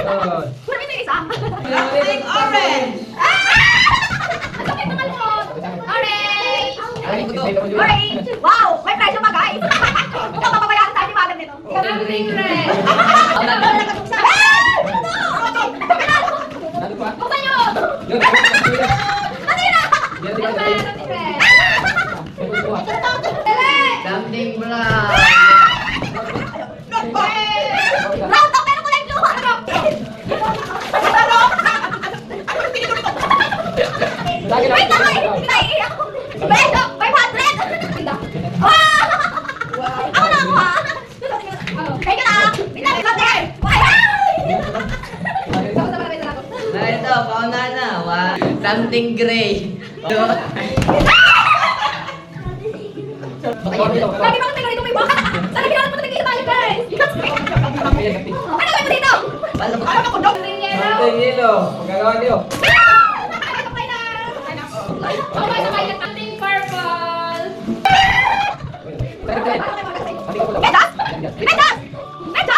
Puro ito yung isa. Something orange. Ang sakit ng malukot. Orange. Orange. Orange. Wow! May presyo pa guys. Mukhang mapapayaran tayo ni Madam nito. Something red. Buksan nyo! Matira! Something red. Something brown. Round top pero kulay blue. Ano? Wait lang, hindi tayo iiyak. Beso, 500! Ako na ako ha! Thank you na! Wait lang, Na ito, pauna na. Something gray. Sabi bakit may ganito may baka? Sana kailangan mo nagkikita tayo guys! Ano gawin mo dito? Ano ako dog? Something yellow. Magagawa niyo. Okay, sabay na something purple. Medas! Medas! Medas!